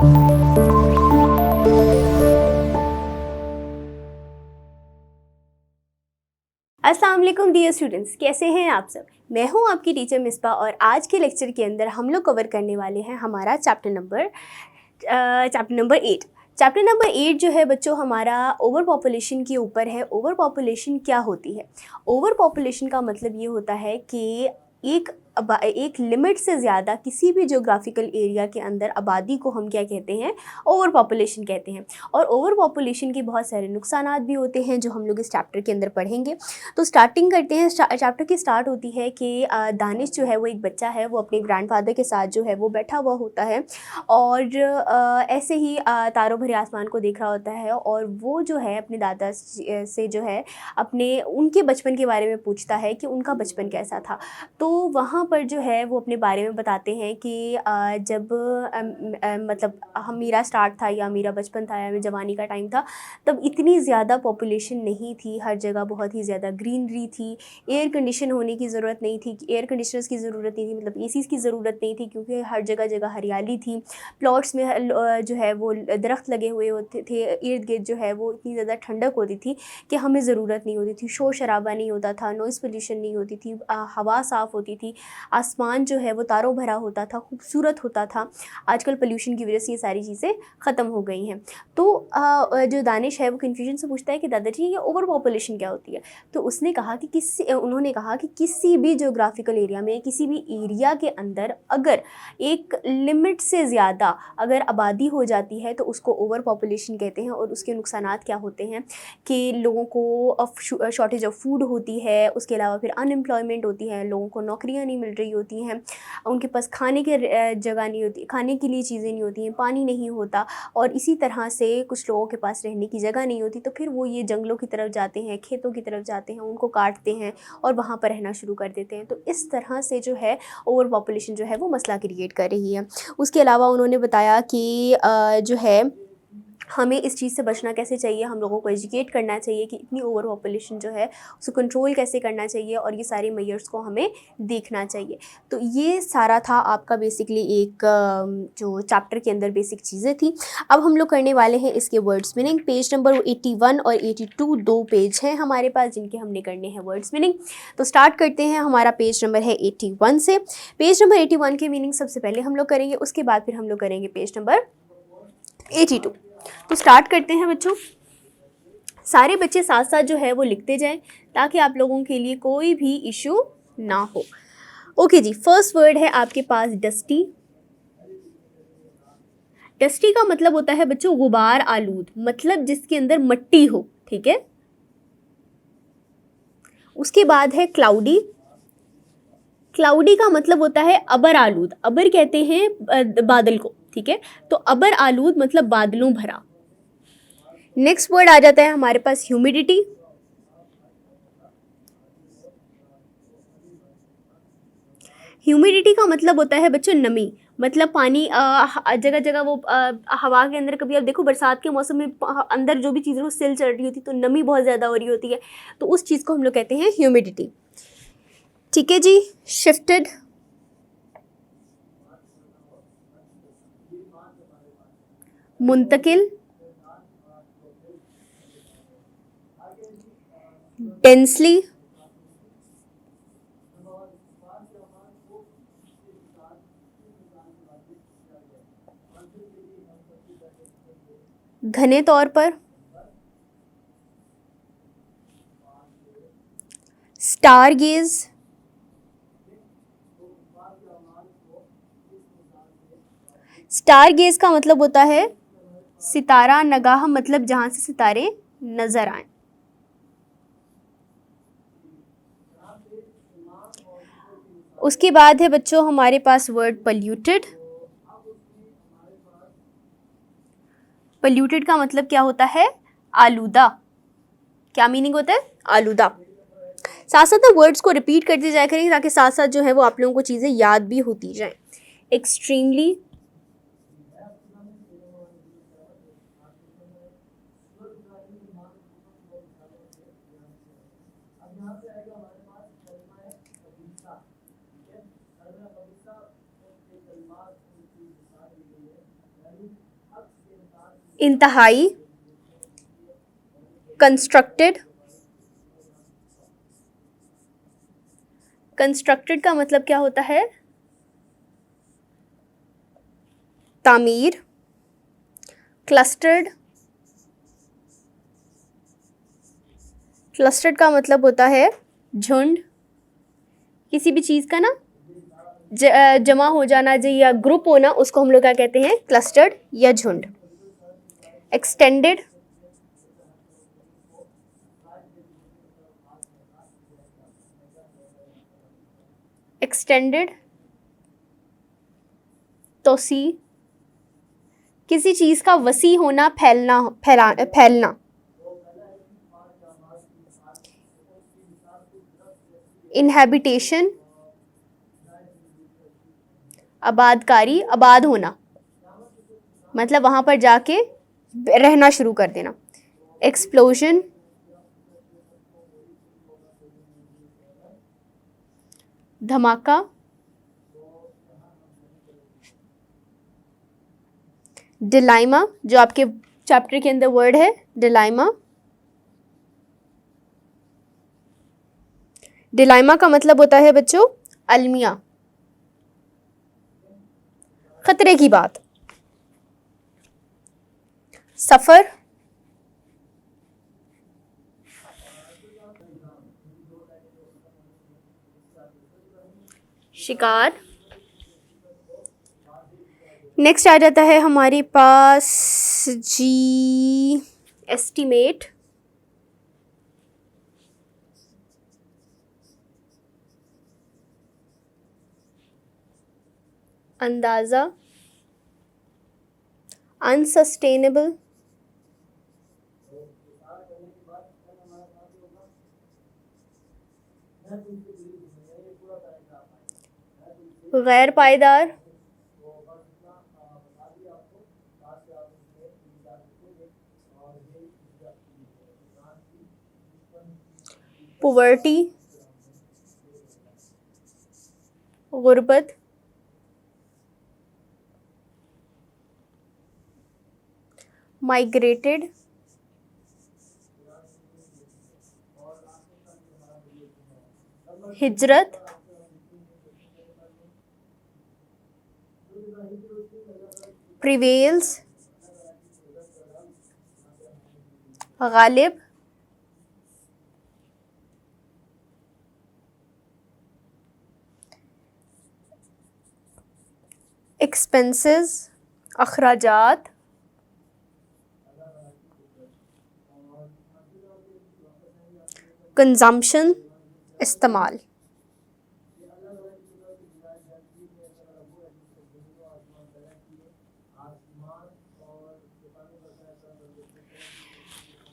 अस्सलाम वालेकुम dear students, कैसे हैं आप सब। मैं हूं आपकी टीचर मिसबा और आज के लेक्चर के अंदर हम लोग कवर करने वाले हैं हमारा चैप्टर नंबर 8। चैप्टर नंबर 8 जो है बच्चों हमारा ओवर पॉपुलेशन के ऊपर है। ओवर पॉपुलेशन क्या होती है? ओवर पॉपुलेशन का मतलब ये होता है कि एक लिमिट से ज़्यादा किसी भी ज्योग्राफिकल एरिया के अंदर आबादी को हम क्या कहते हैं? ओवर पॉपुलेशन कहते हैं। और ओवर पॉपुलेशन के बहुत सारे नुकसानात भी होते हैं जो हम लोग इस चैप्टर के अंदर पढ़ेंगे। तो स्टार्टिंग करते हैं। चैप्टर की स्टार्ट होती है कि दानिश जो है वो एक बच्चा है, वो अपने ग्रैंडफादर के साथ जो है वो बैठा हुआ होता है और ऐसे ही तारों भरे आसमान को देख रहा होता है और वो जो है अपने दादा से जो है अपने उनके बचपन के बारे में पूछता है कि उनका बचपन कैसा था। तो वहाँ पर जो है वो अपने बारे में बताते हैं कि जब मतलब मेरा स्टार्ट था या मेरा बचपन था या मेरी जवानी का टाइम था, तब इतनी ज़्यादा पॉपुलेशन नहीं थी, हर जगह बहुत ही ज़्यादा ग्रीनरी थी, एयर कंडीशन होने की ज़रूरत नहीं थी, एयर कंडीशनर्स की ज़रूरत नहीं थी, मतलब एसीज़ की ज़रूरत नहीं थी, क्योंकि हर जगह जगह हरियाली थी। प्लॉट्स में जो है वो दरख्त लगे हुए होते थे, इर्द गिर्द जो है वो इतनी ज़्यादा ठंडक होती थी कि हमें ज़रूरत नहीं होती थी, शोर शराबा नहीं होता था, नॉइज़ पोल्यूशन नहीं होती थी, हवा साफ़ होती थी, आसमान जो है वो तारों भरा होता था, खूबसूरत होता था। आजकल पोल्यूशन की वजह से ये सारी चीज़ें ख़त्म हो गई हैं। तो जो दानिश है वो कन्फ्यूजन से पूछता है कि दादाजी ये ओवर पॉपुलेशन क्या होती है? तो उन्होंने कहा कि किसी भी ज्योग्राफिकल एरिया में, किसी भी एरिया के अंदर अगर एक लिमिट से ज़्यादा अगर आबादी हो जाती है तो उसको ओवर पॉपुलेशन कहते हैं। और उसके नुकसानात क्या होते हैं कि लोगों को शॉर्टेज ऑफ फूड होती है, उसके अलावा फिर अनएम्प्लॉयमेंट होती है, लोगों को नौकरियां नहीं मिल रही होती हैं, उनके पास खाने के जगह नहीं होती, खाने के लिए चीज़ें नहीं होती हैं, पानी नहीं होता, और इसी तरह से कुछ लोगों के पास रहने की जगह नहीं होती। तो फिर वो ये जंगलों की तरफ जाते हैं, खेतों की तरफ जाते हैं, उनको काटते हैं और वहाँ पर रहना शुरू कर देते हैं। तो इस तरह से जो है ओवर पॉपुलेशन जो है वो मसला क्रिएट कर रही है। उसके अलावा उन्होंने बताया कि जो है हमें इस चीज़ से बचना कैसे चाहिए, हम लोगों को एजुकेट करना चाहिए कि इतनी ओवर पॉपुलेशन जो है उसे कंट्रोल कैसे करना चाहिए और ये सारे मेजर्स को हमें देखना चाहिए। तो ये सारा था आपका बेसिकली एक जो चैप्टर के अंदर बेसिक चीज़ें थी। अब हम लोग करने वाले हैं इसके वर्ड्स मीनिंग। पेज नंबर 81 और 82 दो पेज हैं हमारे पास जिनके हमने करने हैं वर्ड्स मीनिंग। तो स्टार्ट करते हैं। हमारा पेज नंबर है 81 से। पेज नंबर 81 के मीनिंग सबसे पहले हम लोग करेंगे, उसके बाद फिर हम लोग करेंगे पेज नंबर 82। तो स्टार्ट करते हैं बच्चों। सारे बच्चे साथ साथ जो है वो लिखते जाएं ताकि आप लोगों के लिए कोई भी इशू ना हो। ओके जी, फर्स्ट वर्ड है आपके पास डस्टी। डस्टी का मतलब होता है बच्चों गुबार आलूद, मतलब जिसके अंदर मिट्टी हो, ठीक है। उसके बाद है क्लाउडी। क्लाउडी का मतलब होता है अबर आलूद, अबर कहते हैं बादल को, ठीक है। तो अबर आलूद मतलब बादलों भरा। नेक्स्ट वर्ड आ जाता है हमारे पास ह्यूमिडिटी। ह्यूमिडिटी का मतलब होता है बच्चों नमी, मतलब पानी जगह जगह वो हवा के अंदर, कभी आप देखो बरसात के मौसम में अंदर जो भी चीज़ें वो सिल चढ़ रही होती तो नमी बहुत ज़्यादा हो रही होती है, तो उस चीज़ को हम लोग कहते हैं ह्यूमिडिटी। ठीक है जी। शिफ्टेड, मुंतकिल, डेंसली, घने तौर पर, स्टार गेज, स्टार गेज का मतलब होता है सितारा नगाह, मतलब जहां से सितारे नजर आए। उसके बाद है बच्चों हमारे पास वर्ड पल्यूटेड। पल्यूटेड का मतलब क्या होता है? आलूदा। क्या मीनिंग होता है? आलूदा। साथ साथ ना वर्ड्स को रिपीट करते जाया करेंगे ताकि साथ साथ जो है वो आप लोगों को चीज़ें याद भी होती जाएं। एक्सट्रीमली, इंतहाई, कंस्ट्रक्टेड। कंस्ट्रक्टेड का मतलब क्या होता है? तामीर। क्लस्टर्ड, क्लस्टर्ड का मतलब होता है झुंड। किसी भी चीज़ का ना जमा हो जाना या ग्रुप होना, उसको हम लोग क्या कहते हैं? क्लस्टर्ड या झुंड। Extended, extended. तोसी, किसी चीज़ का वसी होना, फैलना। इनहैबिटेशन, आबादकारी, आबाद होना, मतलब वहाँ पर जाके रहना शुरू कर देना। एक्सप्लोजन, धमाका। डिलाइमा, जो आपके चैप्टर के अंदर वर्ड है, डिलाइमा। डिलाइमा का मतलब होता है बच्चों अलमिया, खतरे की बात। सफर, शिकार। नेक्स्ट आ जाता है हमारे पास जी एस्टिमेट, अंदाज़ा। अनसस्टेनेबल, गैर पायदार। पोवर्टी, गुर्बत। माइग्रेटेड, हिजरत। प्रिवेल्स, गालिब। एक्सपेंसेस, अखराजात। कंजम्पशन, इस्तेमाल।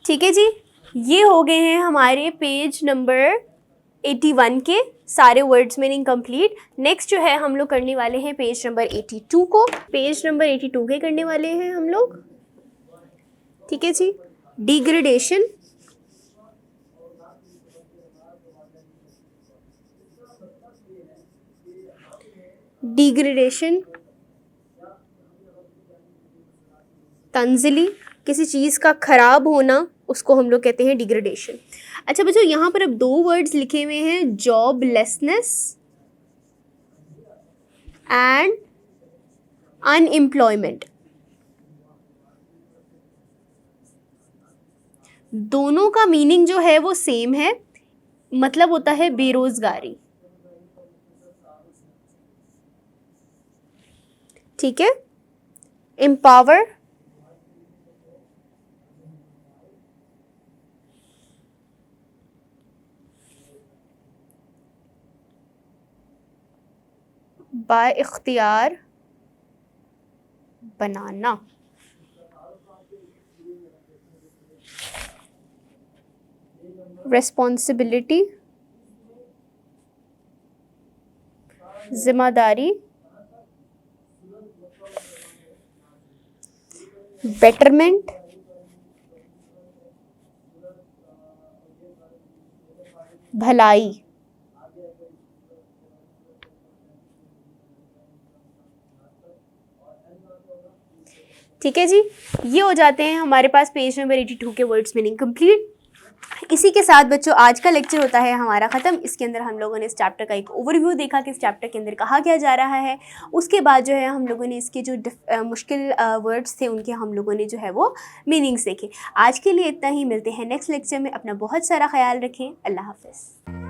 ठीक है जी, ये हो गए हैं हमारे पेज नंबर 81 के सारे वर्ड्स मीनिंग कंप्लीट। नेक्स्ट जो है हम लोग करने वाले हैं पेज नंबर 82 को। पेज नंबर 82 के करने वाले हैं हम लोग। ठीक है जी। Degradation, degradation. तंजली, किसी चीज़ का खराब होना, उसको हम लोग कहते हैं डिग्रेडेशन। अच्छा बच्चों, यहाँ पर अब दो वर्ड्स लिखे हुए हैं, जॉबलेसनेस एंड अनएम्प्लॉयमेंट। दोनों का मीनिंग जो है वो सेम है, मतलब होता है बेरोजगारी। ठीक है। एम्पावर, बाय इख्तियार, बनाना। रिस्पॉन्सिबिलिटी, जिम्मेदारी। बेटरमेंट, भलाई। ठीक है जी, ये हो जाते हैं हमारे पास पेज नंबर 82 के वर्ड्स मीनिंग कंप्लीट। इसी के साथ बच्चों आज का लेक्चर होता है हमारा ख़त्म। इसके अंदर हम लोगों ने इस चैप्टर का एक ओवरव्यू देखा कि इस चैप्टर के अंदर कहा क्या जा रहा है। उसके बाद जो है हम लोगों ने इसके जो मुश्किल वर्ड्स थे उनके हम लोगों ने जो है वो मीनिंग्स देखे। आज के लिए इतना ही, मिलते हैं नेक्स्ट लेक्चर में। अपना बहुत सारा ख्याल रखें। अल्लाह हाफ़िज़।